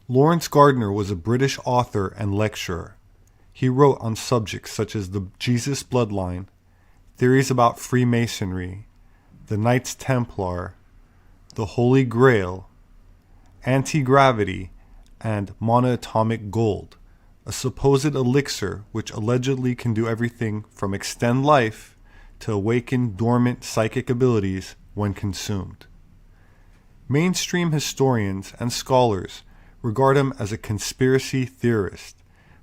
Lawrence Gardner was a British author and lecturer. He wrote on subjects such as the Jesus bloodline, theories about Freemasonry, the Knights Templar, the Holy Grail, anti-gravity, and monatomic gold, a supposed elixir which allegedly can do everything from extend life to awaken dormant psychic abilities when consumed. Mainstream historians and scholars regard him as a conspiracy theorist,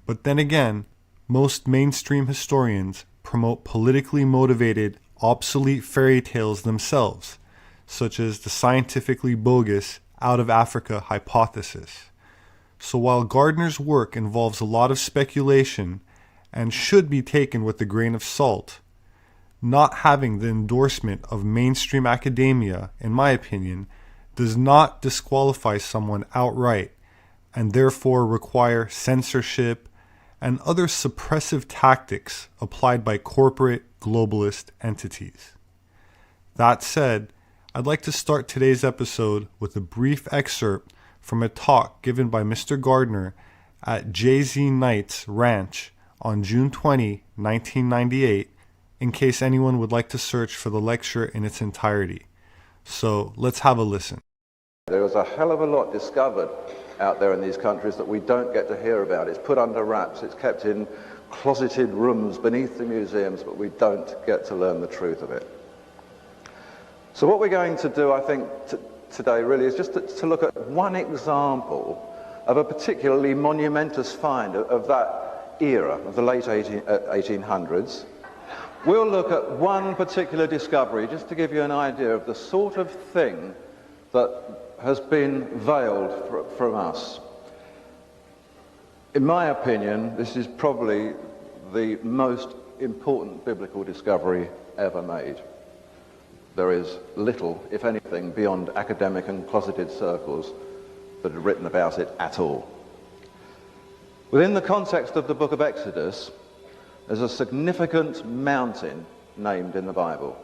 but then again, most mainstream historians promote politically motivated, obsolete fairy tales themselves, such as the scientifically bogus out of Africa hypothesis. So while Gardner's work involves a lot of speculation and should be taken with a grain of salt, not having the endorsement of mainstream academia, in my opinion, does not disqualify someone outright and therefore require censorship and other suppressive tactics applied by corporate globalist entities. That said, I'd like to start today's episode with a brief excerpt from a talk given by Mr. Gardner at Jay-Z Knight's Ranch on June 20, 1998, in case anyone would like to search for the lecture in its entirety. So let's have a listen. There was a hell of a lot discovered out there in these countries that we don't get to hear about. It's put under wraps, it's kept in closeted rooms beneath the museums, but we don't get to learn the truth of it. So what we're going to do, I think, today really is just to look at one example of a particularly monumentous find of that era, of the late 1800s. We'll look at one particular discovery just to give you an idea of the sort of thing that has been veiled from us. In my opinion, this is probably the most important biblical discovery ever made. There is little, if anything, beyond academic and closeted circles that are written about it at all. Within the context of the book of Exodus, there's a significant mountain named in the Bible.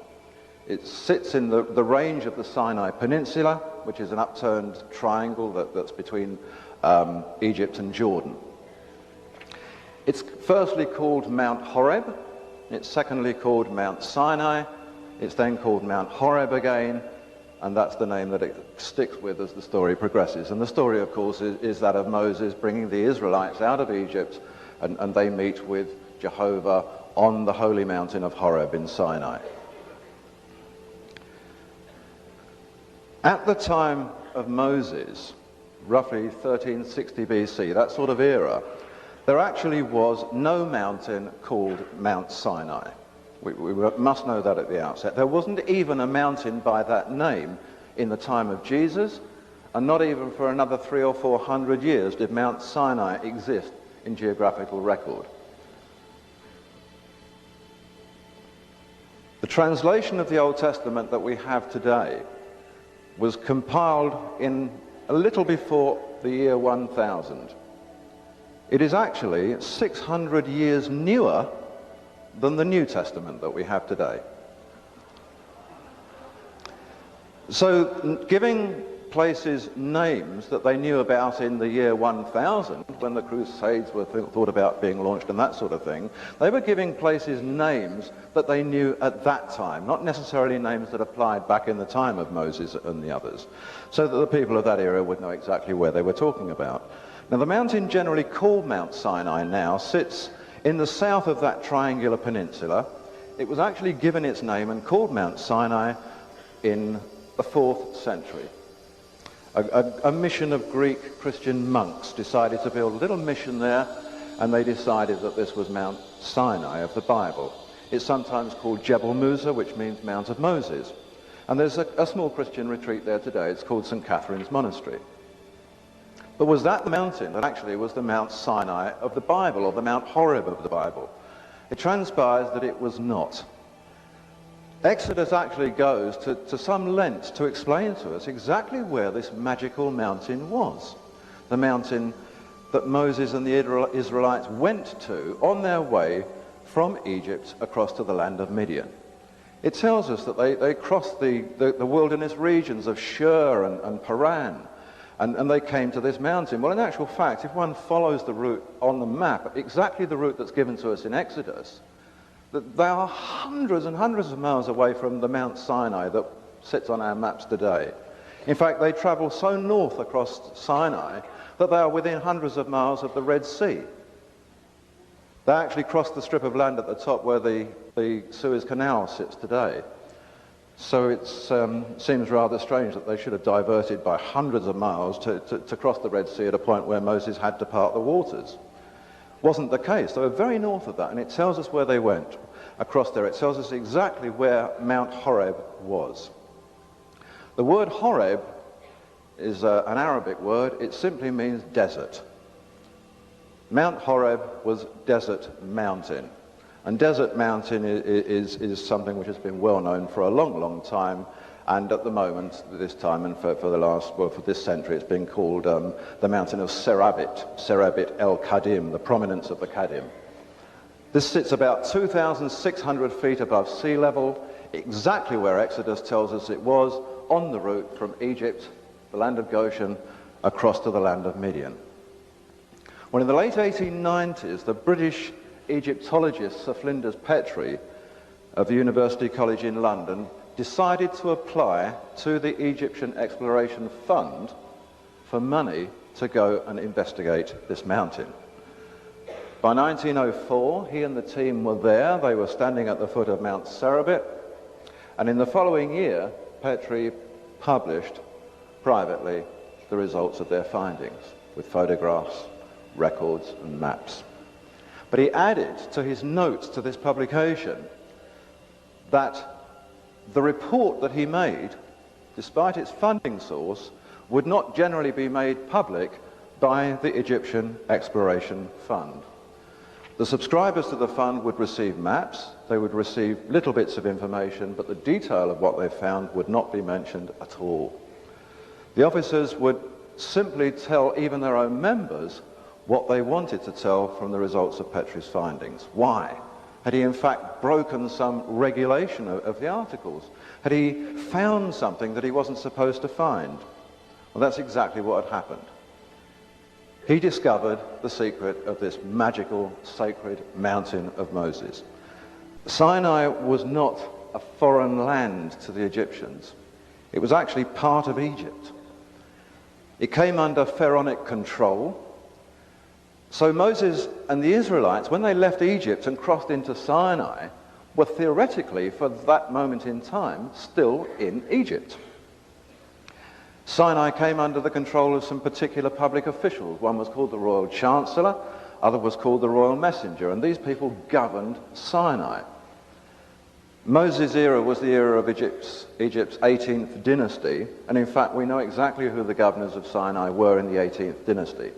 It sits in the range of the Sinai Peninsula, which is an upturned triangle that's between Egypt and Jordan. It's firstly called Mount Horeb, it's secondly called Mount Sinai, it's then called Mount Horeb again, and that's the name that it sticks with as the story progresses. And the story, of course, is that of Moses bringing the Israelites out of Egypt, and they meet with Jehovah on the holy mountain of Horeb in Sinai. At the time of Moses, roughly 1360 BC, that sort of era, there actually was no mountain called Mount Sinai. We must know that at the outset. There wasn't even a mountain by that name in the time of Jesus, and not even for another 300 or 400 years did Mount Sinai exist in geographical record. The translation of the Old Testament that we have today was compiled in a little before the year 1000. It is actually 600 years newer than the New Testament that we have today. So giving places names that they knew about in the year 1000, when the Crusades were thought about being launched and that sort of thing, they were giving places names that they knew at that time, not necessarily names that applied back in the time of Moses and the others, so that the people of that era would know exactly where they were talking about. Now, the mountain generally called Mount Sinai now sits in the south of that triangular peninsula. It was actually given its name and called Mount Sinai in the 4th century. A mission of Greek Christian monks decided to build a little mission there, and they decided that this was Mount Sinai of the Bible. It's sometimes called Jebel Musa, which means Mount of Moses. And there's a small Christian retreat there today. It's called St. Catherine's Monastery. But was that the mountain that actually was the Mount Sinai of the Bible, or the Mount Horeb of the Bible? It transpires that it was not. Exodus actually goes to some length to explain to us exactly where this magical mountain was. The mountain that Moses and the Israelites went to on their way from Egypt across to the land of Midian. It tells us that they crossed the wilderness regions of Shur and Paran, And they came to this mountain. Well, in actual fact, if one follows the route on the map, exactly the route that's given to us in Exodus, that they are hundreds and hundreds of miles away from the Mount Sinai that sits on our maps today. In fact, they travel so north across Sinai that they are within hundreds of miles of the Red Sea. They actually crossed the strip of land at the top where the Suez Canal sits today. So it seems rather strange that they should have diverted by hundreds of miles to cross the Red Sea at a point where Moses had to part the waters. Wasn't the case. They were very north of that, and it tells us where they went across there. It tells us exactly where Mount Horeb was. The word Horeb is an Arabic word. It simply means desert. Mount Horeb was desert mountain. And desert mountain is something which has been well known for a long, long time. And at the moment, this time and for this century, it's been called the mountain of Serabit el-Kadim, the prominence of the Kadim. This sits about 2,600 feet above sea level, exactly where Exodus tells us it was, on the route from Egypt, the land of Goshen, across to the land of Midian. Well, in the late 1890s, the British Egyptologist Sir Flinders Petrie of the University College in London decided to apply to the Egyptian Exploration Fund for money to go and investigate this mountain. By 1904, he and the team were there. They were standing at the foot of Mount Serabit, and in the following year, Petrie published privately the results of their findings with photographs, records, and maps. But he added to his notes to this publication that the report that he made, despite its funding source, would not generally be made public by the Egyptian Exploration Fund. The subscribers to the fund would receive maps, they would receive little bits of information, but the detail of what they found would not be mentioned at all. The officers would simply tell even their own members what they wanted to tell from the results of Petrie's findings. Why? Had he in fact broken some regulation of the articles? Had he found something that he wasn't supposed to find? Well, that's exactly what had happened. He discovered the secret of this magical, sacred mountain of Moses. Sinai was not a foreign land to the Egyptians. It was actually part of Egypt. It came under pharaonic control. So Moses and the Israelites, when they left Egypt and crossed into Sinai, were theoretically, for that moment in time, still in Egypt. Sinai came under the control of some particular public officials. One was called the Royal Chancellor, other was called the Royal Messenger, and these people governed Sinai. Moses' era was the era of Egypt's 18th dynasty, and in fact we know exactly who the governors of Sinai were in the 18th dynasty.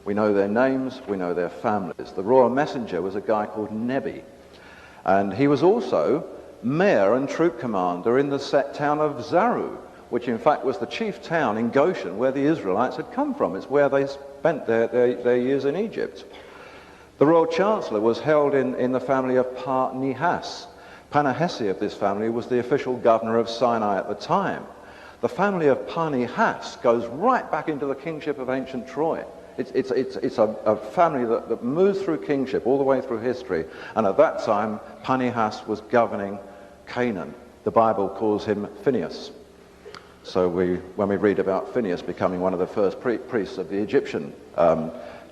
We know their names, we know their families. The Royal Messenger was a guy called Nebi, and he was also mayor and troop commander in the town of Zaru, which in fact was the chief town in Goshen where the Israelites had come from. It's where they spent their years in Egypt. The Royal Chancellor was held in the family of Par-Nihas. Panahesi of this family was the official governor of Sinai at the time. The family of Par-Nihas goes right back into the kingship of ancient Troy. It's a family that moves through kingship all the way through history, and at that time Par-Nihas was governing Canaan. The Bible calls him Phineas. So when we read about Phineas becoming one of the first priests of the Egyptian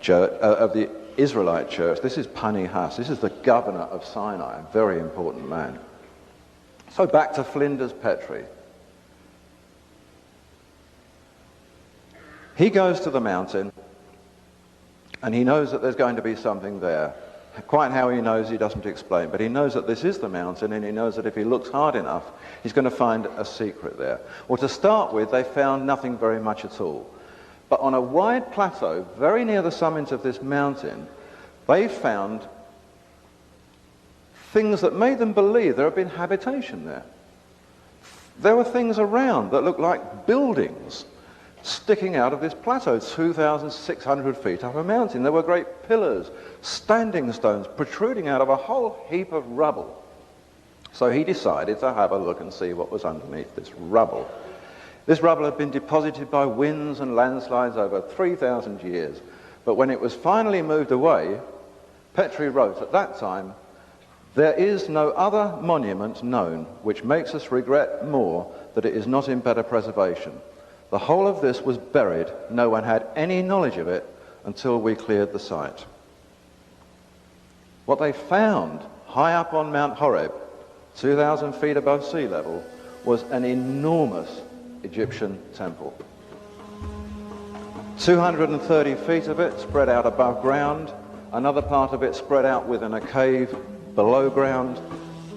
church, of the Israelite church, this is Par-Nihas. This is the governor of Sinai, a very important man. So back to Flinders Petrie. He goes to the mountain, and he knows that there's going to be something there. Quite how he knows, he doesn't explain, but he knows that this is the mountain, and he knows that if he looks hard enough, he's going to find a secret there. Well, to start with, they found nothing very much at all. But on a wide plateau, very near the summit of this mountain, they found things that made them believe there had been habitation there. There were things around that looked like buildings sticking out of this plateau, 2,600 feet up a mountain. There were great pillars, standing stones protruding out of a whole heap of rubble. So he decided to have a look and see what was underneath this rubble. This rubble had been deposited by winds and landslides over 3,000 years. But when it was finally moved away, Petrie wrote at that time, "There is no other monument known which makes us regret more that it is not in better preservation. The whole of this was buried. No one had any knowledge of it until we cleared the site." What they found high up on Mount Horeb, 2,000 feet above sea level, was an enormous Egyptian temple. 230 feet of it spread out above ground, another part of it spread out within a cave below ground,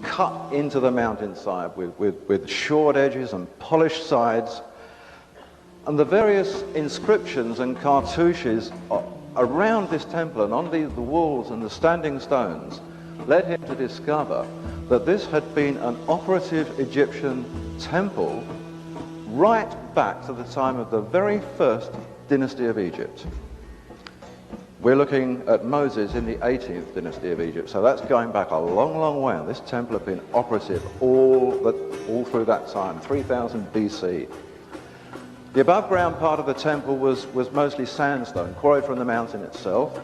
cut into the mountainside with shored edges and polished sides. And the various inscriptions and cartouches around this temple and on the walls and the standing stones led him to discover that this had been an operative Egyptian temple right back to the time of the very first dynasty of Egypt. We're looking at Moses in the 18th dynasty of Egypt, so that's going back a long, long way, and this temple had been operative all through that time, 3000 BC. The above ground part of the temple was mostly sandstone, quarried from the mountain itself.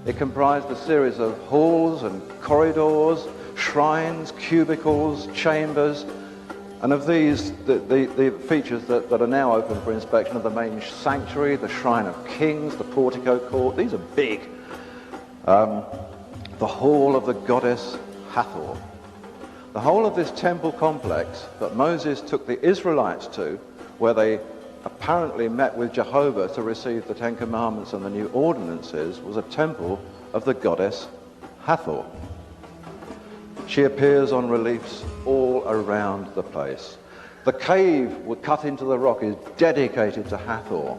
It comprised a series of halls and corridors, shrines, cubicles, chambers, and of these, the features that are now open for inspection are the main sanctuary, the Shrine of Kings, the portico court. These are big. The hall of the goddess Hathor. The whole of this temple complex that Moses took the Israelites to, where they apparently met with Jehovah to receive the Ten Commandments and the new ordinances, was a temple of the goddess Hathor. She appears on reliefs all around the place. The cave cut into the rock is dedicated to Hathor.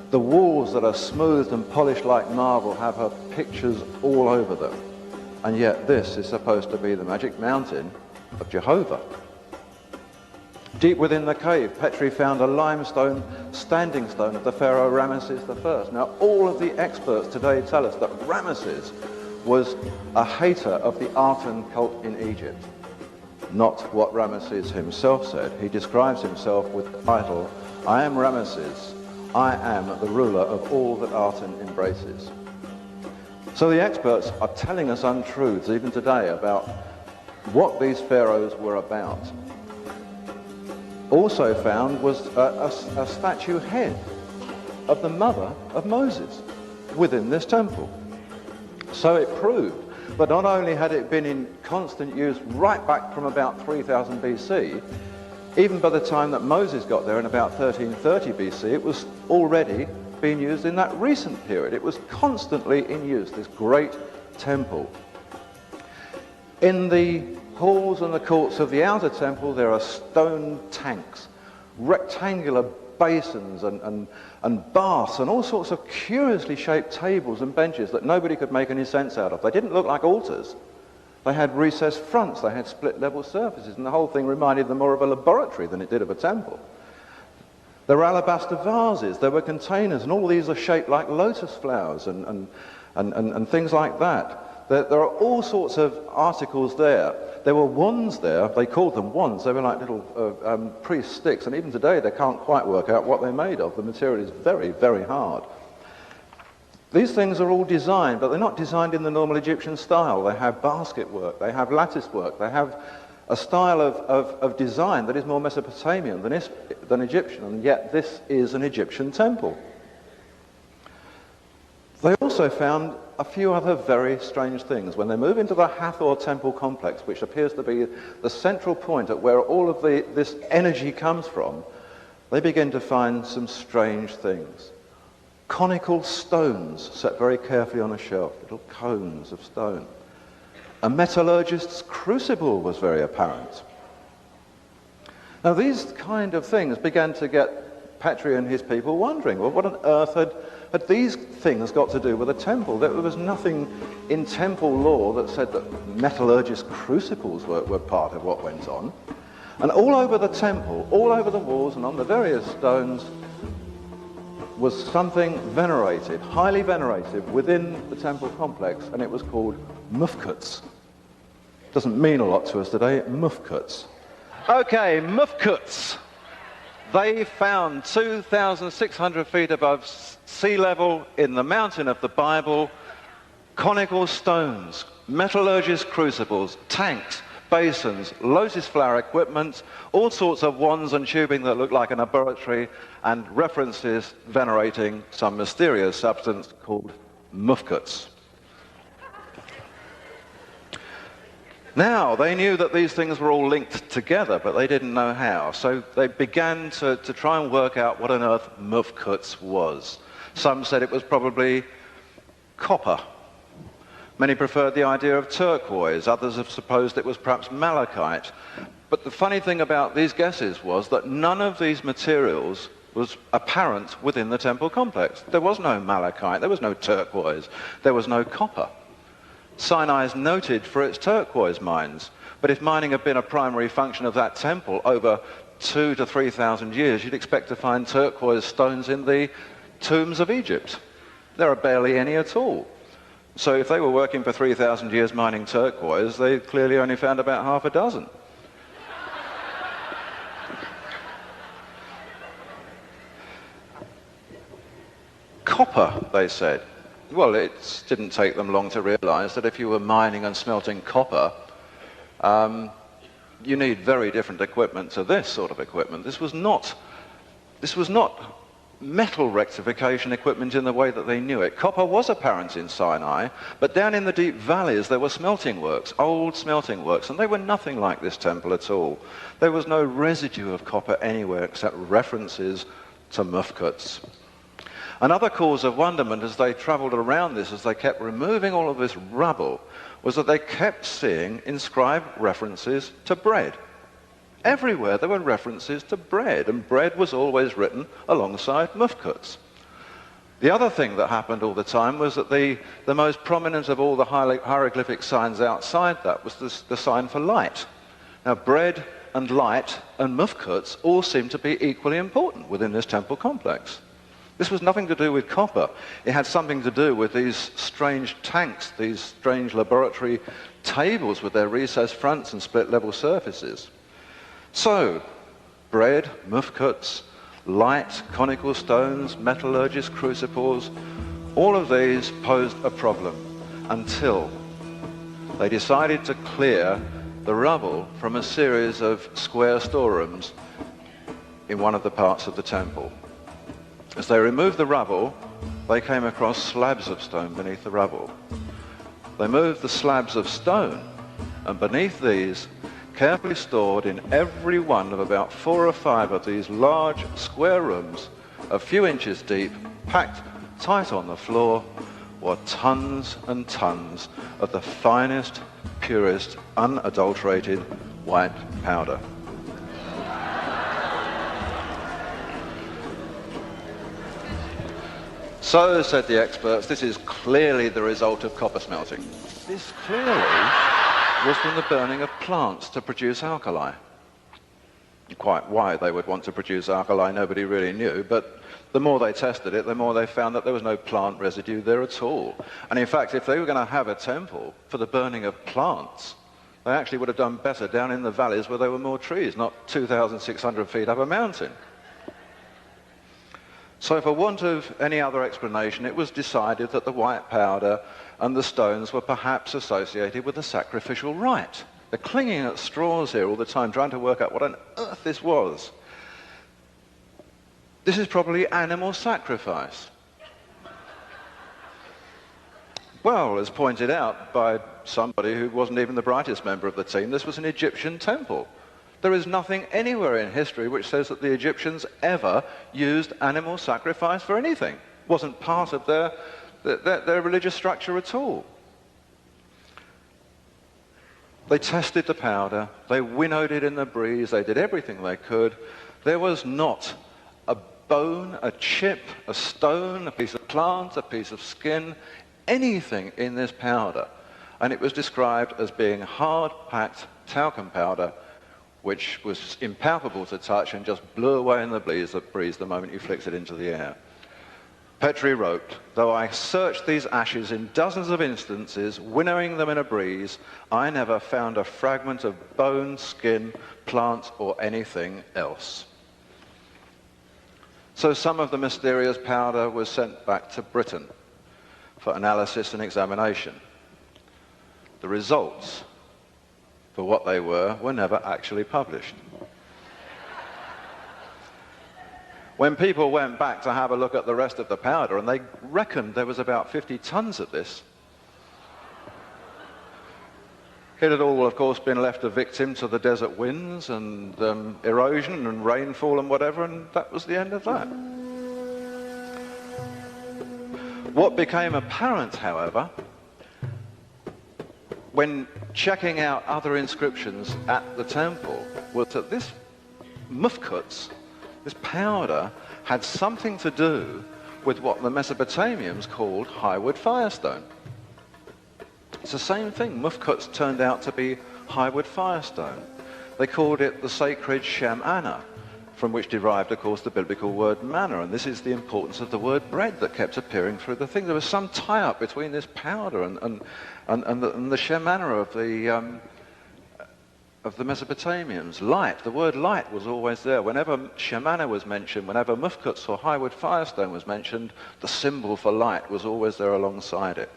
The walls that are smoothed and polished like marble have her pictures all over them. And yet this is supposed to be the magic mountain of Jehovah. Deep within the cave, Petrie found a limestone standing stone of the pharaoh Ramesses I. Now, all of the experts today tell us that Ramesses was a hater of the Aten cult in Egypt. Not what Ramesses himself said. He describes himself with the title, "I am Ramesses, I am the ruler of all that Aten embraces." So the experts are telling us untruths even today about what these pharaohs were about. Also found was a statue head of the mother of Moses within this temple. So it proved that not only had it been in constant use right back from about 3000 BC, even by the time that Moses got there in about 1330 BC, it was already being used in that recent period. It was constantly in use, this great temple. In the halls and the courts of the outer temple, there are stone tanks, rectangular basins and baths and all sorts of curiously shaped tables and benches that nobody could make any sense out of. They didn't look like altars. They had recessed fronts, they had split level surfaces, and the whole thing reminded them more of a laboratory than it did of a temple. There were alabaster vases, there were containers, and all these are shaped like lotus flowers and things like that. There are all sorts of articles there. There were wands there. They called them wands. They were like little priest sticks. And even today, they can't quite work out what they're made of. The material is very, very hard. These things are all designed, but they're not designed in the normal Egyptian style. They have basket work. They have lattice work. They have a style of design that is more Mesopotamian than Egyptian. And yet, this is an Egyptian temple. They also found a few other very strange things. When they move into the Hathor temple complex, which appears to be the central point at where all of this energy comes from, they begin to find some strange things. Conical stones set very carefully on a shelf, little cones of stone. A metallurgist's crucible was very apparent. Now these kind of things began to get Petrie and his people wondering, well, what on earth had these things got to do with a temple? There was nothing in temple law that said that metallurgist crucibles were part of what went on. And all over the temple, all over the walls and on the various stones was something venerated, highly venerated within the temple complex, and it was called mufkuts. Doesn't mean a lot to us today, mufkuts. Okay, mufkuts. They found 2,600 feet above sea level in the mountain of the Bible, conical stones, metallurgist crucibles, tanks, basins, lotus flower equipment, all sorts of wands and tubing that look like a laboratory, and references venerating some mysterious substance called mufkuts. Now, they knew that these things were all linked together, but they didn't know how. So they began to try and work out what on earth mufkuts was. Some said it was probably copper. Many preferred the idea of turquoise. Others have supposed it was perhaps malachite. But the funny thing about these guesses was that none of these materials was apparent within the temple complex. There was no malachite, there was no turquoise, there was no copper. Sinai is noted for its turquoise mines, but if mining had been a primary function of that temple over 2,000 to 3,000 years, you'd expect to find turquoise stones in the tombs of Egypt. There are barely any at all. So if they were working for 3,000 years mining turquoise, they clearly only found about half a dozen. Copper, they said. Well, it didn't take them long to realize that if you were mining and smelting copper, you need very different equipment to this sort of equipment. This was not metal rectification equipment in the way that they knew it. Copper was apparent in Sinai, but down in the deep valleys there were smelting works, old smelting works, and they were nothing like this temple at all. There was no residue of copper anywhere except references to mufkuts. Another cause of wonderment as they traveled around this, as they kept removing all of this rubble, was that they kept seeing inscribed references to bread. Everywhere there were references to bread, and bread was always written alongside mufkuts. The other thing that happened all the time was that the most prominent of all the hieroglyphic signs outside that was the sign for light. Now, bread and light and mufkuts all seem to be equally important within this temple complex. This was nothing to do with copper. It had something to do with these strange tanks, these strange laboratory tables with their recessed fronts and split level surfaces. So, bread, mufkuts, light, conical stones, metallurgist crucibles, all of these posed a problem until they decided to clear the rubble from a series of square storerooms in one of the parts of the temple. As they removed the rubble, they came across slabs of stone beneath the rubble. They moved the slabs of stone, and beneath these, carefully stored in every one of about 4 or 5 of these large square rooms, a few inches deep, packed tight on the floor, were tons and tons of the finest, purest, unadulterated white powder. So, said the experts, this is clearly the result of copper smelting. This clearly was from the burning of plants to produce alkali. Quite why they would want to produce alkali, nobody really knew, but the more they tested it, the more they found that there was no plant residue there at all. And in fact, if they were going to have a temple for the burning of plants, they actually would have done better down in the valleys where there were more trees, not 2,600 feet up a mountain. So for want of any other explanation, it was decided that the white powder and the stones were perhaps associated with a sacrificial rite. They're clinging at straws here all the time, trying to work out what on earth this was. This is probably animal sacrifice. Well, as pointed out by somebody who wasn't even the brightest member of the team, this was an Egyptian temple. There is nothing anywhere in history which says that the Egyptians ever used animal sacrifice for anything. It wasn't part of their religious structure at all. They tested the powder, they winnowed it in the breeze, they did everything they could. There was not a bone, a chip, a stone, a piece of plant, a piece of skin, anything in this powder. And it was described as being hard-packed talcum powder, which was impalpable to touch and just blew away in the breeze the moment you flicked it into the air. Petrie wrote, "Though I searched these ashes in dozens of instances, winnowing them in a breeze, I never found a fragment of bone, skin, plant, or anything else." So some of the mysterious powder was sent back to Britain for analysis and examination. The results, for what they were never actually published. When people went back to have a look at the rest of the powder, and they reckoned there was about 50 tons of this, it had all, of course, been left a victim to the desert winds and erosion and rainfall and whatever, and that was the end of that. What became apparent, however, when checking out other inscriptions at the temple, was that this mufkuts, this powder, had something to do with what the Mesopotamians called highwood firestone. It's the same thing. Mufkuts turned out to be highwood firestone. They called it the sacred Shem-Anna, from which derived, of course, the biblical word manna. And this is the importance of the word bread that kept appearing through the thing. There was some tie-up between this powder and the Shem-Anna of the Mesopotamians. Light, the word light was always there. Whenever Shem-Anna was mentioned, whenever mufkuts or highwood firestone was mentioned, the symbol for light was always there alongside it.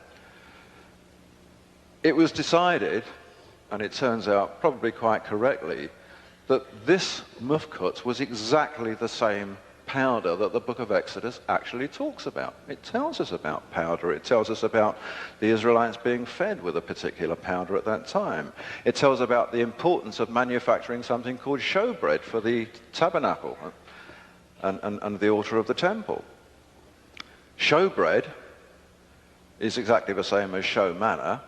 It was decided, and it turns out probably quite correctly, that this mufkut was exactly the same powder that the book of Exodus actually talks about. It tells us about powder. It tells us about the Israelites being fed with a particular powder at that time. It tells about the importance of manufacturing something called showbread for the tabernacle and the altar of the temple. Showbread is exactly the same as show manna,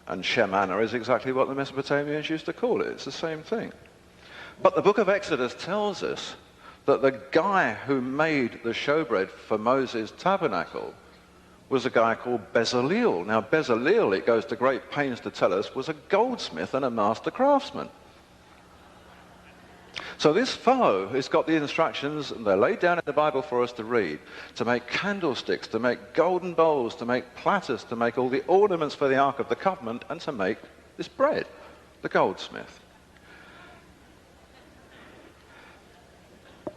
and Shem-Anna is exactly what the Mesopotamians used to call it. It's the same thing. But the book of Exodus tells us that the guy who made the showbread for Moses' tabernacle was a guy called Bezaleel. Now, Bezaleel, it goes to great pains to tell us, was a goldsmith and a master craftsman. So this fellow has got the instructions, and they're laid down in the Bible for us to read, to make candlesticks, to make golden bowls, to make platters, to make all the ornaments for the Ark of the Covenant, and to make this bread, the goldsmith.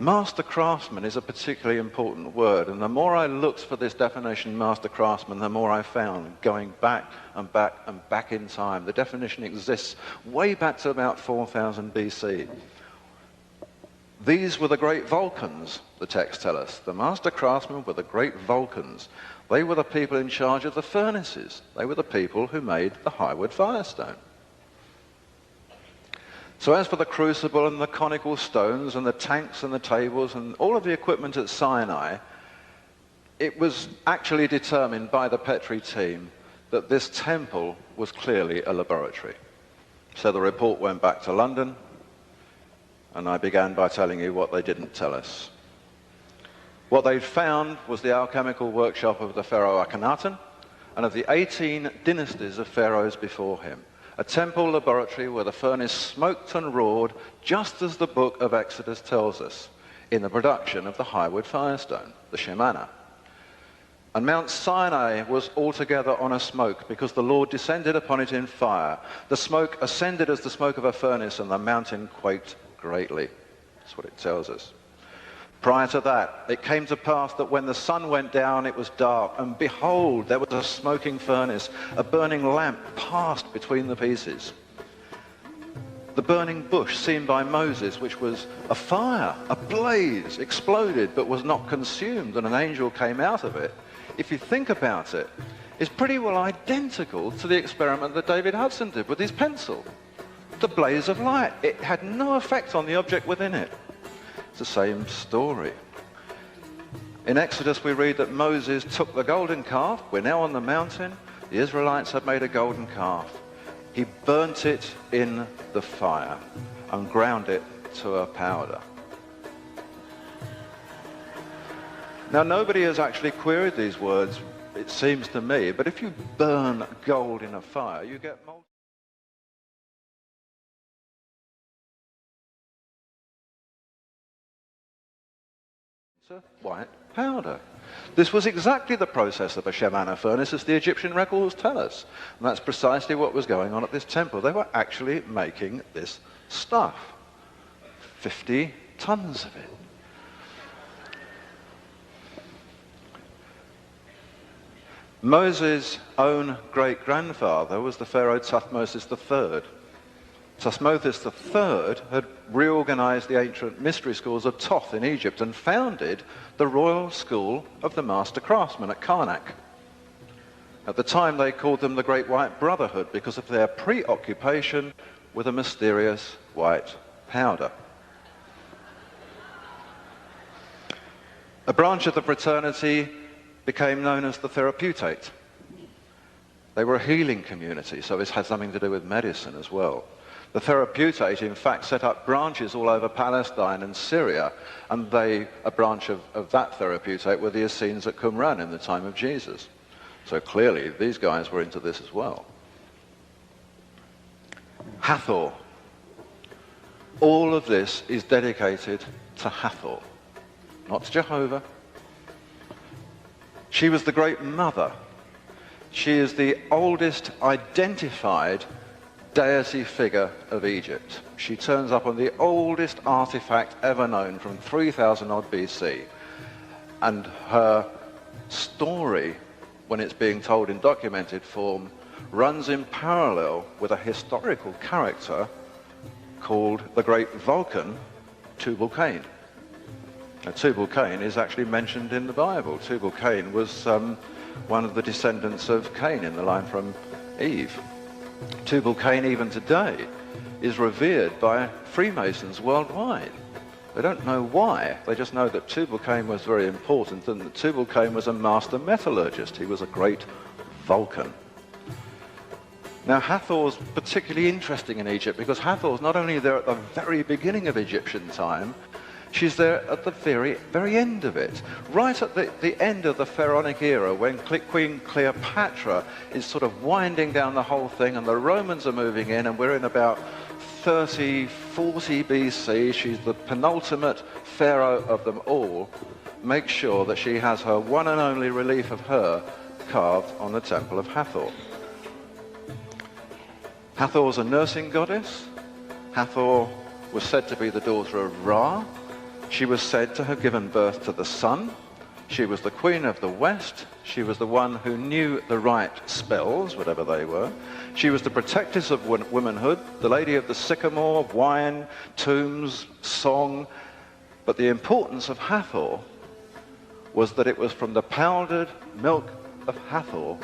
Master craftsman is a particularly important word, and the more I looked for this definition, master craftsman, the more I found, going back and back and back in time. The definition exists way back to about 4000 BC. These were the great Vulcans, the texts tell us. The master craftsmen were the great Vulcans. They were the people in charge of the furnaces. They were the people who made the highwood firestone. So as for the crucible and the conical stones and the tanks and the tables and all of the equipment at Sinai, it was actually determined by the Petri team that this temple was clearly a laboratory. So the report went back to London, and I began by telling you what they didn't tell us. What they'd found was the alchemical workshop of the Pharaoh Akhenaten and of the 18 dynasties of pharaohs before him. A temple laboratory where the furnace smoked and roared, just as the book of Exodus tells us, in the production of the highwood firestone, the Shem-Anna. And Mount Sinai was altogether on a smoke, because the Lord descended upon it in fire. The smoke ascended as the smoke of a furnace, and the mountain quaked greatly. That's what it tells us. Prior to that, it came to pass that when the sun went down, it was dark, and behold, there was a smoking furnace. A burning lamp passed between the pieces. The burning bush seen by Moses, which was a fire, a blaze, exploded, but was not consumed, and an angel came out of it. If you think about it, it's pretty well identical to the experiment that David Hudson did with his pencil. The blaze of light. It had no effect on the object within it. It's the same story. In Exodus we read that Moses took the golden calf. We're now on the mountain. The Israelites had made a golden calf. He burnt it in the fire and ground it to a powder. Now nobody has actually queried these words, it seems to me, but if you burn gold in a fire, you get molten. White powder. This was exactly the process of a Shem-Anna furnace, as the Egyptian records tell us. And that's precisely what was going on at this temple. They were actually making this stuff. 50 tons of it. Moses' own great-grandfather was the Pharaoh Thutmose III. Thutmose III had reorganized the ancient mystery schools of Thoth in Egypt and founded the royal school of the master craftsmen at Karnak. At the time they called them the Great White Brotherhood because of their preoccupation with a mysterious white powder. A branch of the fraternity became known as the Therapeutate. They were a healing community, so this had something to do with medicine as well. The Therapeutate, in fact, set up branches all over Palestine and Syria, and a branch of that Therapeutate were the Essenes at Qumran in the time of Jesus. So clearly, these guys were into this as well. Hathor. All of this is dedicated to Hathor, not to Jehovah. She was the great mother. She is the oldest identified deity figure of Egypt. She turns up on the oldest artifact ever known from 3000 odd BC. And her story, when it's being told in documented form, runs in parallel with a historical character called the great Vulcan, Tubal-Cain. Now, Tubal-Cain is actually mentioned in the Bible. Tubal-Cain was one of the descendants of Cain in the line from Eve. Tubal-Cain, even today, is revered by Freemasons worldwide. They don't know why. They just know that Tubal-Cain was very important and that Tubal-Cain was a master metallurgist. He was a great Vulcan. Now, Hathor's particularly interesting in Egypt because Hathor's not only there at the very beginning of Egyptian time, she's there at the very end of it. Right at the end of the Pharaonic era, when Queen Cleopatra is sort of winding down the whole thing and the Romans are moving in, and we're in about 30, 40 BC. She's the penultimate pharaoh of them all. Make sure that she has her one and only relief of her carved on the temple of Hathor. Hathor's a nursing goddess. Hathor was said to be the daughter of Ra. She was said to have given birth to the sun. She was the queen of the West. She was the one who knew the right spells, whatever they were. She was the protectress of womanhood, the lady of the sycamore, wine, tombs, song. But the importance of Hathor was that it was from the powdered milk of Hathor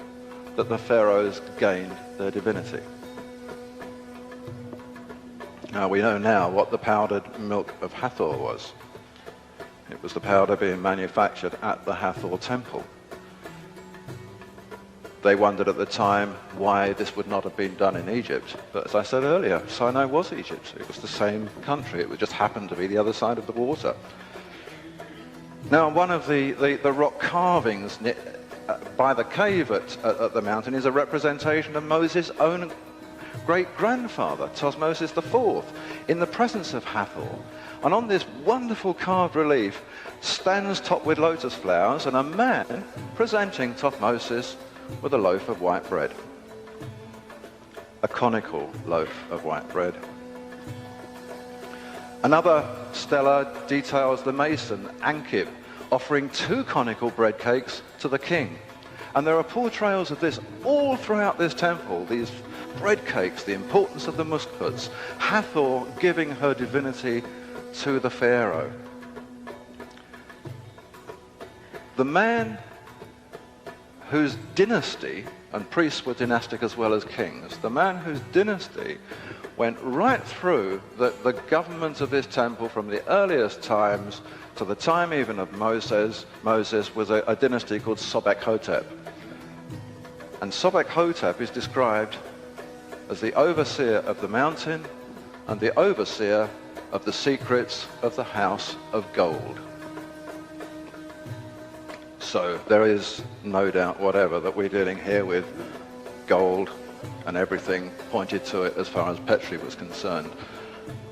that the pharaohs gained their divinity. Now, we know now what the powdered milk of Hathor was. It was the powder being manufactured at the Hathor temple. They wondered at the time why this would not have been done in Egypt. But as I said earlier, Sinai was Egypt. It was the same country. It just happened to be the other side of the water. Now, one of the rock carvings by the cave at the mountain is a representation of Moses' own great-grandfather, Thutmose IV, in the presence of Hathor. And on this wonderful carved relief stands topped with lotus flowers and a man presenting Thutmose with a loaf of white bread. A conical loaf of white bread. Another stela details the mason, Ankib, offering 2 conical bread cakes to the king. And there are portrayals of this all throughout this temple, these bread cakes, the importance of the muskputs, Hathor giving her divinity to the pharaoh. The man whose dynasty, and priests were dynastic as well as kings, the man whose dynasty went right through the government of this temple from the earliest times to the time even of Moses was a dynasty called Sobek-Hotep. And Sobek-Hotep is described as the overseer of the mountain and the overseer of the secrets of the house of gold. So there is no doubt whatever that we're dealing here with gold, and everything pointed to it as far as Petri was concerned.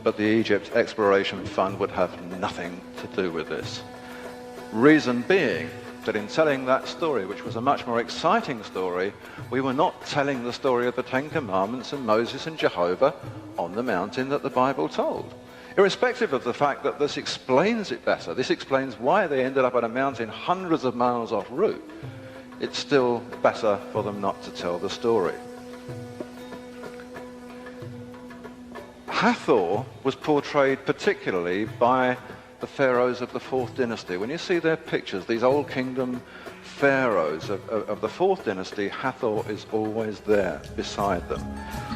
But the Egypt Exploration Fund would have nothing to do with this. Reason being that in telling that story, which was a much more exciting story, we were not telling the story of the Ten Commandments and Moses and Jehovah on the mountain that the Bible told. Irrespective of the fact that this explains it better, this explains why they ended up on a mountain hundreds of miles off route. it's still better for them not to tell the story. Hathor was portrayed particularly by the pharaohs of the 4th dynasty. When you see their pictures, these old kingdom pharaohs of the 4th dynasty, Hathor is always there beside them.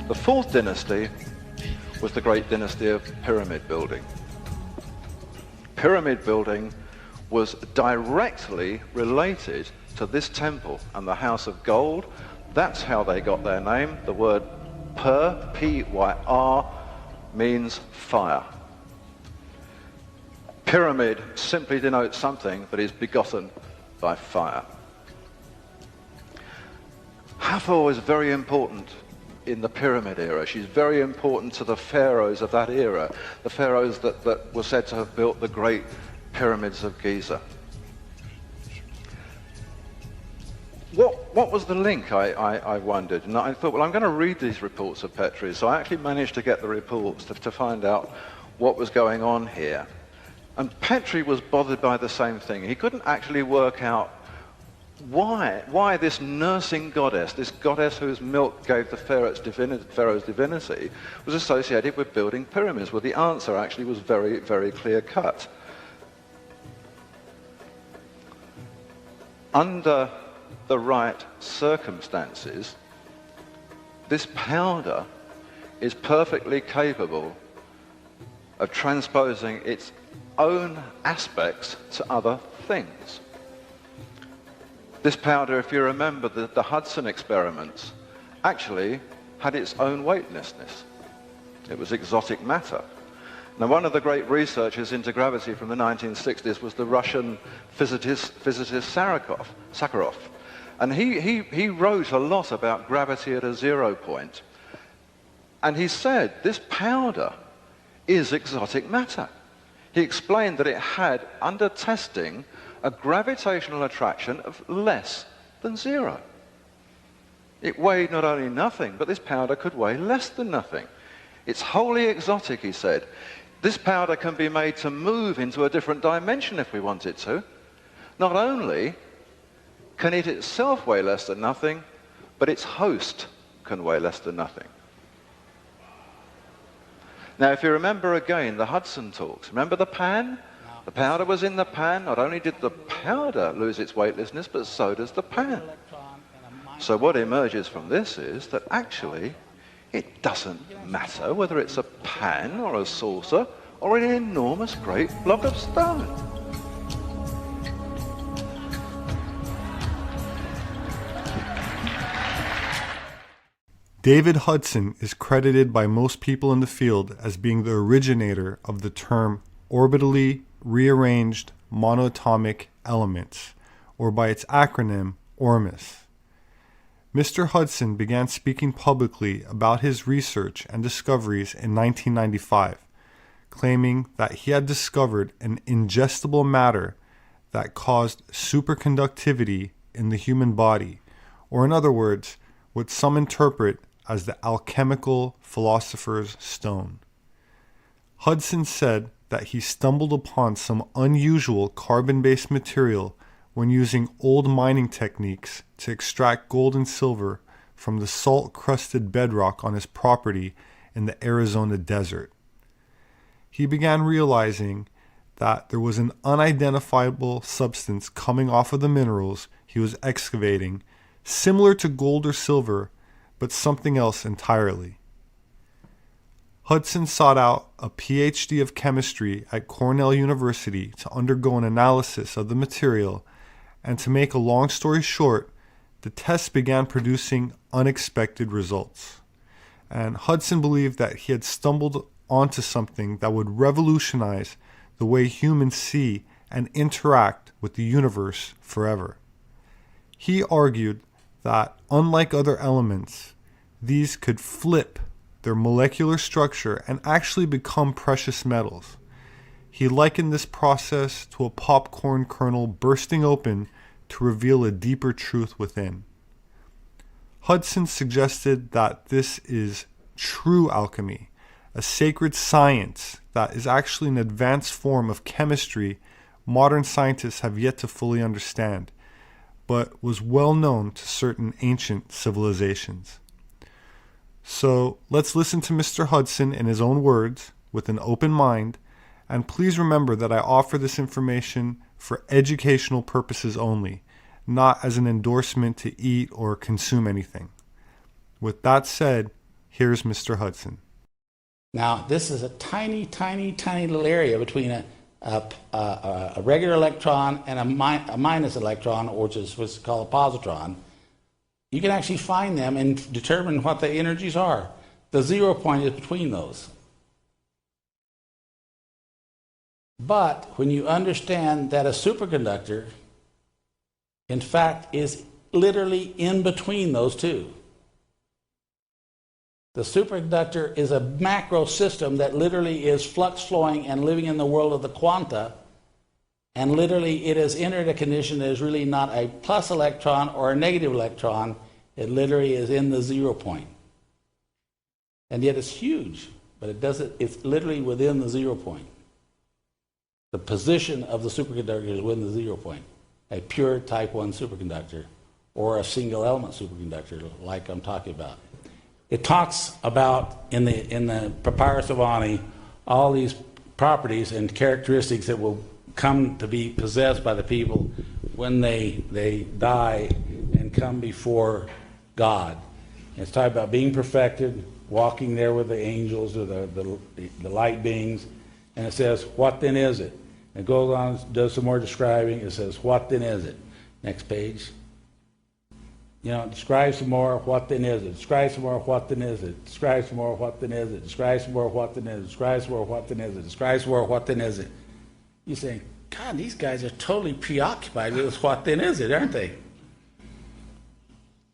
The 4th dynasty was the great dynasty of pyramid building. Pyramid building was directly related to this temple and the House of Gold. That's how they got their name. The word Pyr, P-Y-R, means fire. Pyramid simply denotes something that is begotten by fire. Hathor is very important in the pyramid era. She's very important to the pharaohs of that era, the pharaohs that were said to have built the great pyramids of Giza. What was the link, I wondered? And I thought, well, I'm going to read these reports of Petrie. So I actually managed to get the reports to find out what was going on here. And Petrie was bothered by the same thing. He couldn't actually work out why this nursing goddess, this goddess whose milk gave the pharaoh's divinity, was associated with building pyramids. Well, the answer actually was very, very clear-cut. Under the right circumstances, this powder is perfectly capable of transposing its own aspects to other things. This powder, if you remember the Hudson experiments, actually had its own weightlessness. It was exotic matter. Now, one of the great researchers into gravity from the 1960s was the Russian physicist Sakharov. And he wrote a lot about gravity at a 0 point. And he said this powder is exotic matter. He explained that it had, under testing, a gravitational attraction of less than 0. It weighed not only nothing, but this powder could weigh less than nothing. It's wholly exotic, he said. This powder can be made to move into a different dimension if we want it to. Not only can it itself weigh less than nothing, but its host can weigh less than nothing. Now, if you remember again the Hudson talks, remember the pan? The powder was in the pan. Not only did the powder lose its weightlessness, but so does the pan. So what emerges from this is that actually it doesn't matter whether it's a pan or a saucer or an enormous great block of stone. David Hudson is credited by most people in the field as being the originator of the term orbitally rearranged monatomic elements, or by its acronym Ormus. Mr. Hudson began speaking publicly about his research and discoveries in 1995, claiming that he had discovered an ingestible matter that caused superconductivity in the human body, or in other words, what some interpret as the alchemical philosopher's stone. Hudson said that he stumbled upon some unusual carbon-based material when using old mining techniques to extract gold and silver from the salt-crusted bedrock on his property in the Arizona desert. He began realizing that there was an unidentifiable substance coming off of the minerals he was excavating, similar to gold or silver, but something else entirely. Hudson sought out a Ph.D. of chemistry at Cornell University to undergo an analysis of the material, and to make a long story short, the tests began producing unexpected results. And Hudson believed that he had stumbled onto something that would revolutionize the way humans see and interact with the universe forever. He argued that, unlike other elements, these could flip their molecular structure and actually become precious metals. He likened this process to a popcorn kernel bursting open to reveal a deeper truth within. Hudson suggested that this is true alchemy, a sacred science that is actually an advanced form of chemistry modern scientists have yet to fully understand, but was well known to certain ancient civilizations. So let's listen to Mr. Hudson in his own words with an open mind, and please remember that I offer this information for educational purposes only, not as an endorsement to eat or consume anything. With that said, here's Mr. Hudson. Now, this is a tiny, tiny, tiny little area between a regular electron and a minus electron, which is what's called a positron. You can actually find them and determine what the energies are. The 0 point is between those. But when you understand that a superconductor, in fact, is literally in between those two. The superconductor is a macro system that literally is flux flowing and living in the world of the quanta, and literally it has entered a condition that is really not a plus electron or a negative electron. It literally is in the 0 point. And yet it's huge, but it's literally within the 0 point. The position of the superconductor is within the 0 point. A pure type 1 superconductor or a single element superconductor like I'm talking about. It talks about in the Papyrus of Ani all these properties and characteristics that will come to be possessed by the people when they die and come before God. And it's talking about being perfected, walking there with the angels or the light beings, and it says, what then is it? And it goes on, does some more describing. It says, what then is it? Next page. Describe some more, what then is it? Describe some more, what then is it? Describe some more, what then is it? Describe some more, what then is it? Describe some more, what then is it? Describe some more, what then is it? You say, God, these guys are totally preoccupied with what then is it, aren't they?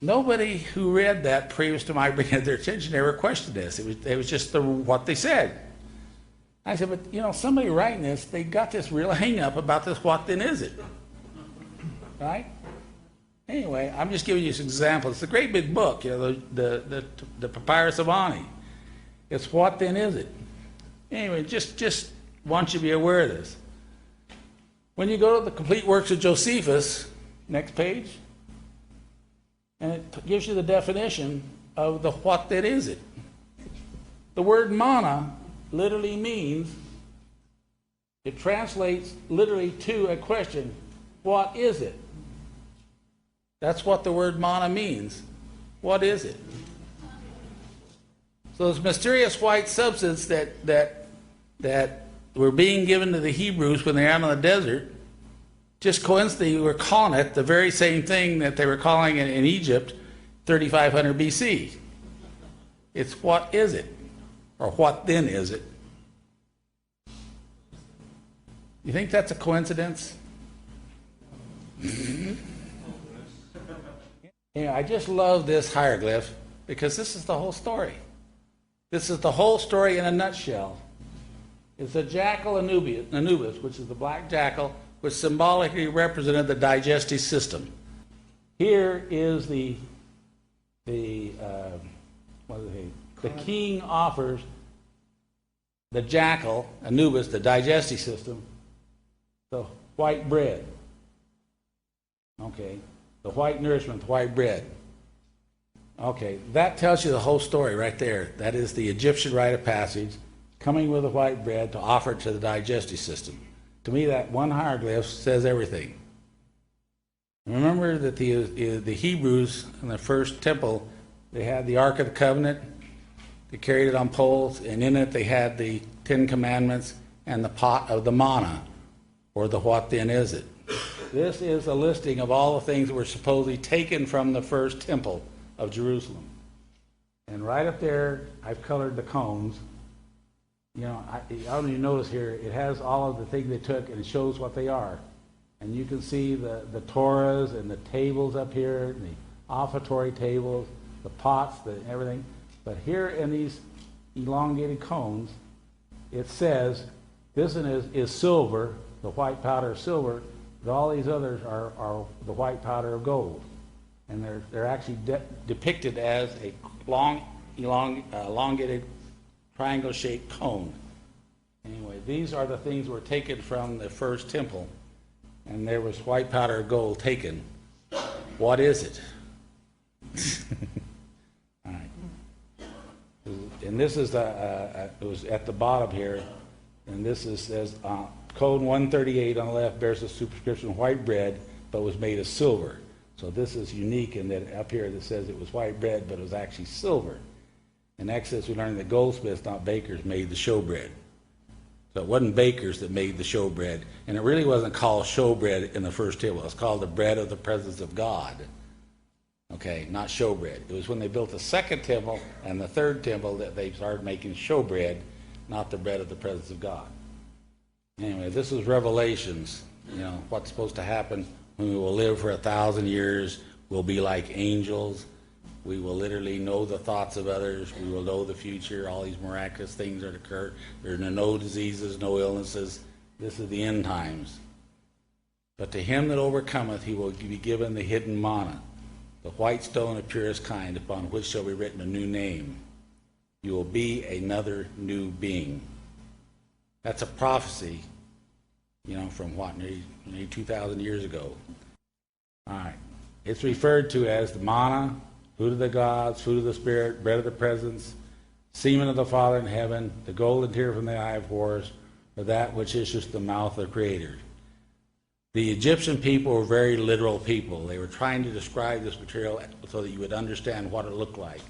Nobody who read that previous to my bringing it to their attention ever questioned this. It was just what they said. I said, but somebody writing this, they got this real hang up about this what then is it? Right? Anyway, I'm just giving you some examples. It's a great big book, the Papyrus of Ani. It's what then is it? Anyway, just want you to be aware of this. When you go to the complete works of Josephus, next page, and it gives you the definition of the what then is it. The word mana literally means, it translates literally to a question, what is it? That's what the word mana means. What is it? So this mysterious white substance that were being given to the Hebrews when they were out on the desert, just coincidentally were calling it the very same thing that they were calling it in Egypt 3500 BC. It's what is it? Or what then is it? You think that's a coincidence? I just love this hieroglyph because this is the whole story. This is the whole story in a nutshell. It's a jackal Anubis, which is the black jackal, which symbolically represented the digestive system. Here is the king offers the jackal Anubis, the digestive system, the white bread. Okay. The white nourishment, the white bread. Okay, that tells you the whole story right there. That is the Egyptian rite of passage, coming with the white bread to offer it to the digestive system. To me, that one hieroglyph says everything. Remember that the Hebrews in the first temple, they had the Ark of the Covenant. They carried it on poles, and in it they had the 10 Commandments and the pot of the manna, or the what then is it. This is a listing of all the things that were supposedly taken from the first temple of Jerusalem. And right up there, I've colored the cones. I don't even notice here, it has all of the things they took, and it shows what they are. And you can see the Torahs and the tables up here, and the offertory tables, the pots, everything. But here in these elongated cones, it says, this one is silver, the white powder of silver, but all these others are the white powder of gold. And they're actually depicted as a long, elongated, triangle-shaped cone. Anyway, these are the things that were taken from the first temple, and there was white powder of gold taken What is it? All right. And this is it was at the bottom here, and this says code 138 on the left bears the superscription white bread, but was made of silver. So this is unique in that up here that says it was white bread, but it was actually silver. In Exodus, we learned that goldsmiths, not bakers, made the showbread. So it wasn't bakers that made the showbread, and it really wasn't called showbread in the first temple. It was called the bread of the presence of God. Okay, not showbread. It was when they built the second temple and the third temple that they started making showbread, not the bread of the presence of God. Anyway, this is Revelations. You know, what's supposed to happen when we will live for 1,000 years. We'll be like angels. We will literally know the thoughts of others. We will know the future, all these miraculous things that occur. There are no diseases, no illnesses. This is the end times. But to him that overcometh, he will be given the hidden manna, the white stone of purest kind, upon which shall be written a new name. You will be another new being. That's a prophecy, you know, from what, nearly 2,000 years ago. All right. It's referred to as the manna, food of the gods, food of the spirit, bread of the presence, semen of the Father in heaven, the golden tear from the eye of Horus, or that which issues the mouth of the Creator. The Egyptian people were very literal people. They were trying to describe this material so that you would understand what it looked like.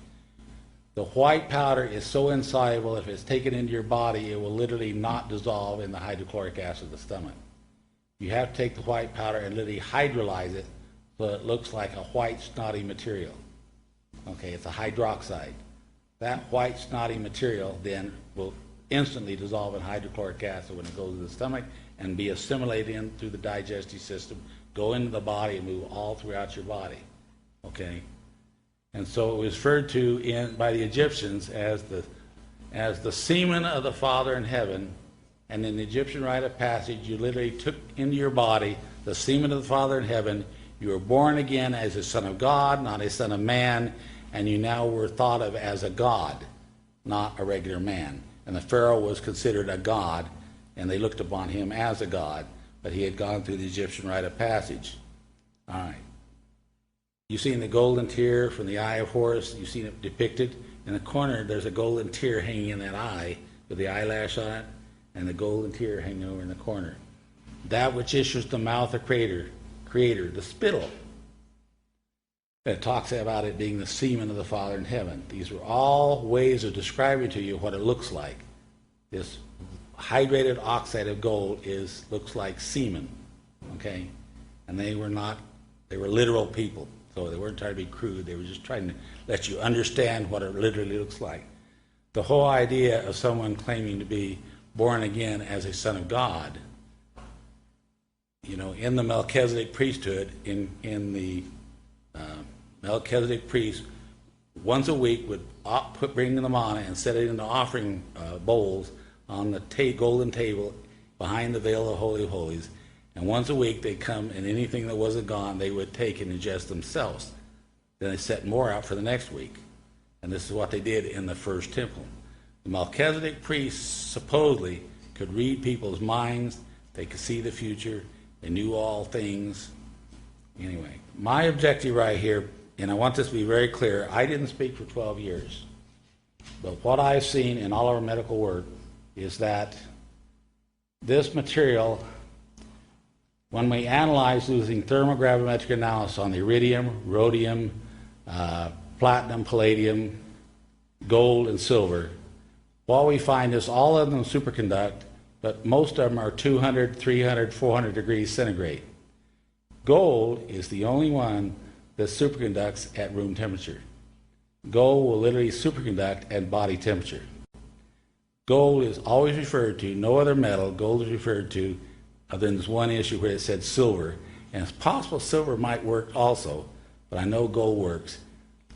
The white powder is so insoluble, if it's taken into your body, it will literally not dissolve in the hydrochloric acid of the stomach. You have to take the white powder and literally hydrolyze it so it looks like a white snotty material. Okay, it's a hydroxide. That white snotty material then will instantly dissolve in hydrochloric acid when it goes to the stomach and be assimilated in through the digestive system, go into the body and move all throughout your body. Okay? And so it was referred to by the Egyptians as the semen of the Father in heaven. And in the Egyptian rite of passage, you literally took into your body the semen of the Father in heaven. You were born again as a son of God, not a son of man, and you now were thought of as a god, not a regular man. And the Pharaoh was considered a god, and they looked upon him as a god, but he had gone through the Egyptian rite of passage. All right. You've seen the golden tear from the eye of Horus. You've seen it depicted. In the corner, there's a golden tear hanging in that eye with the eyelash on it, and the golden tear hanging over in the corner. That which issues the mouth of Creator, the spittle. It talks about it being the semen of the Father in heaven. These are all ways of describing to you what it looks like. This hydrated oxide of gold looks like semen, okay? And they were literal people, so they weren't trying to be crude. They were just trying to let you understand what it literally looks like. The whole idea of someone claiming to be born again as a son of God, you know, in the Melchizedek priesthood, in the Melchizedek priest once a week would bring the manna and set it in the offering bowls on the golden table behind the veil of the Holy of Holies. And once a week they'd come, and anything that wasn't gone they would take and ingest themselves. Then they set more out for the next week. And this is what they did in the first temple. The Melchizedek priests supposedly could read people's minds. They could see the future. They knew all things. Anyway, my objective right here, and I want this to be very clear, I didn't speak for 12 years. But what I've seen in all our medical work is that this material, when we analyze using thermogravimetric analysis on the iridium, rhodium, platinum, palladium, gold, and silver, what we find is all of them superconduct, but most of them are 200, 300, 400 degrees centigrade. Gold is the only one that superconducts at room temperature. Gold will literally superconduct at body temperature. Gold is always referred to, no other metal, gold is referred to, other than this one issue where it said silver. And it's possible silver might work also, but I know gold works.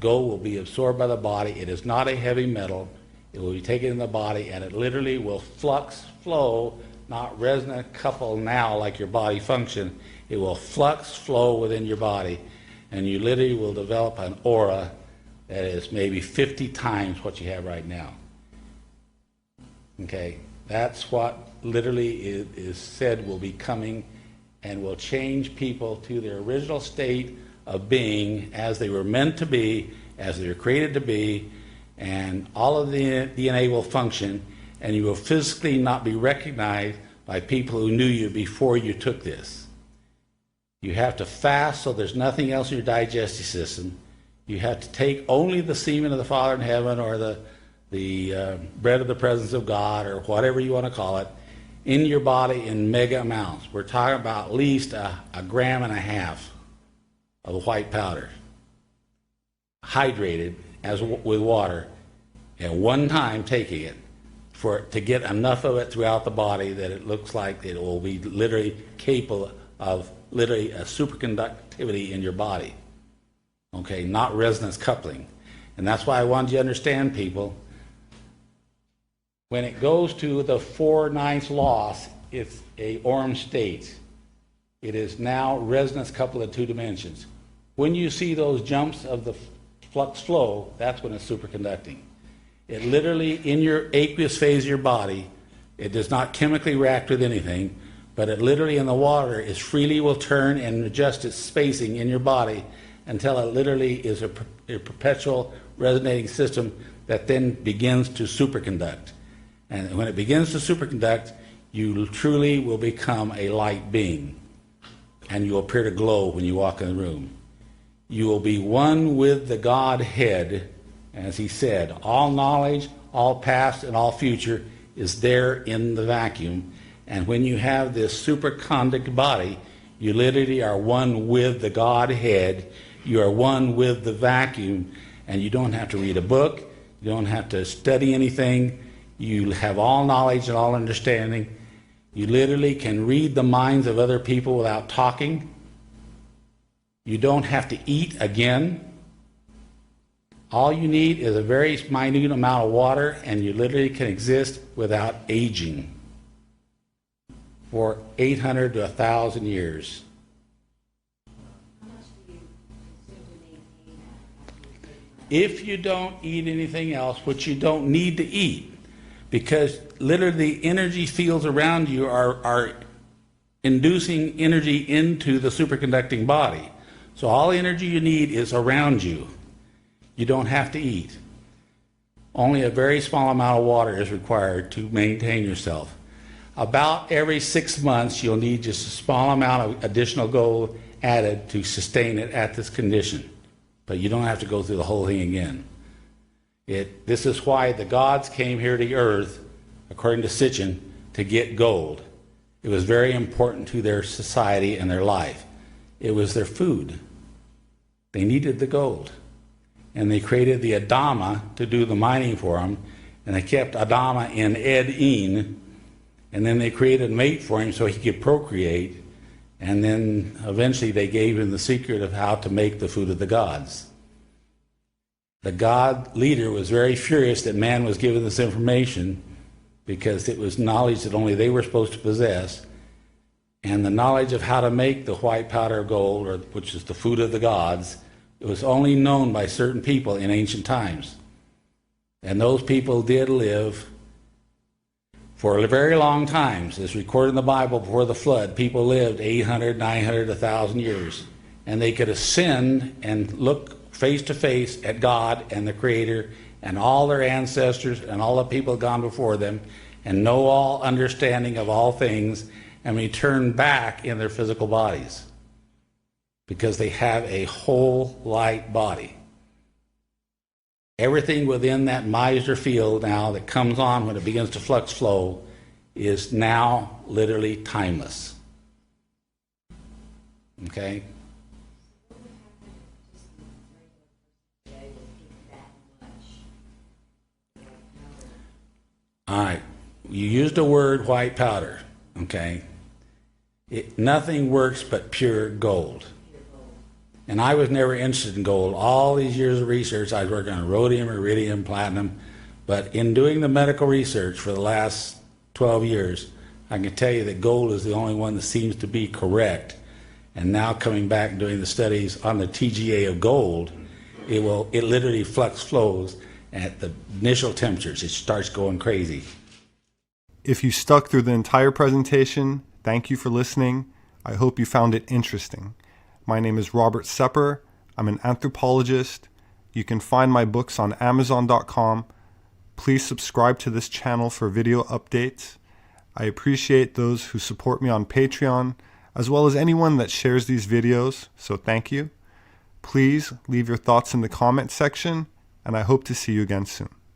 Gold will be absorbed by the body. It is not a heavy metal. It will be taken in the body, and it literally will flux flow, not resonant couple now like your body function. It will flux flow within your body, and you literally will develop an aura that is maybe 50 times what you have right now. Okay, that's what literally is said will be coming and will change people to their original state of being as they were meant to be, as they were created to be, and all of the DNA will function, and you will physically not be recognized by people who knew you before you took this. You have to fast so there's nothing else in your digestive system. You have to take only the semen of the Father in heaven, or the bread of the presence of God, or whatever you want to call it, in your body in mega amounts. We're talking about at least a gram and a half of white powder, hydrated with water, at one time taking it, to get enough of it throughout the body that it looks like it will be literally capable of literally a superconductivity in your body. Okay, not resonance coupling. And that's why I wanted you to understand, people, when it goes to the 4/9 loss, it's a Orm state. It is now resonance coupled at 2 dimensions. When you see those jumps of the flux flow, that's when it's superconducting. It literally, in your aqueous phase of your body, it does not chemically react with anything, but it literally in the water is freely will turn and adjust its spacing in your body until it literally is a perpetual resonating system that then begins to superconduct. And when it begins to superconduct, you truly will become a light being, and you will appear to glow when you walk in the room. You will be one with the Godhead, as he said. All knowledge, all past, and all future is there in the vacuum. And when you have this superconduct body, you literally are one with the Godhead. You are one with the vacuum, and you don't have to read a book. You don't have to study anything. You have all knowledge and all understanding. You literally can read the minds of other people without talking. You don't have to eat again. All you need is a very minute amount of water, and you literally can exist without aging for 800 to 1,000 years. If you don't eat anything else, which you don't need to eat, because literally the energy fields around you are inducing energy into the superconducting body. So all the energy you need is around you. You don't have to eat. Only a very small amount of water is required to maintain yourself. About every 6 months, you'll need just a small amount of additional gold added to sustain it at this condition. But you don't have to go through the whole thing again. This is why the gods came here to earth, according to Sitchin, to get gold. It was very important to their society and their life. It was their food. They needed the gold. And they created the Adama to do the mining for them, and they kept Adama in Ed-een, and then they created a mate for him so he could procreate, and then eventually they gave him the secret of how to make the food of the gods. The god leader was very furious that man was given this information, because it was knowledge that only they were supposed to possess, and the knowledge of how to make the white powder of gold, which is the food of the gods, it was only known by certain people in ancient times. And those people did live for a very long times. As recorded in the Bible before the flood, people lived 800, 900, 1,000 years. And they could ascend and look face to face at God and the Creator and all their ancestors and all the people gone before them, and know all understanding of all things, and return back in their physical bodies, because they have a whole light body. Everything within that miser field now that comes on when it begins to flux flow is now literally timeless. Okay? All right. You used the word white powder. Okay? Nothing works but pure gold. And I was never interested in gold. All these years of research, I was working on rhodium, iridium, platinum. But in doing the medical research for the last 12 years, I can tell you that gold is the only one that seems to be correct. And now coming back and doing the studies on the TGA of gold, it literally flux flows at the initial temperatures. It starts going crazy. If you stuck through the entire presentation, thank you for listening. I hope you found it interesting. My name is Robert Sepehr. I'm an anthropologist. You can find my books on Amazon.com. Please subscribe to this channel for video updates. I appreciate those who support me on Patreon, as well as anyone that shares these videos, so thank you. Please leave your thoughts in the comment section, and I hope to see you again soon.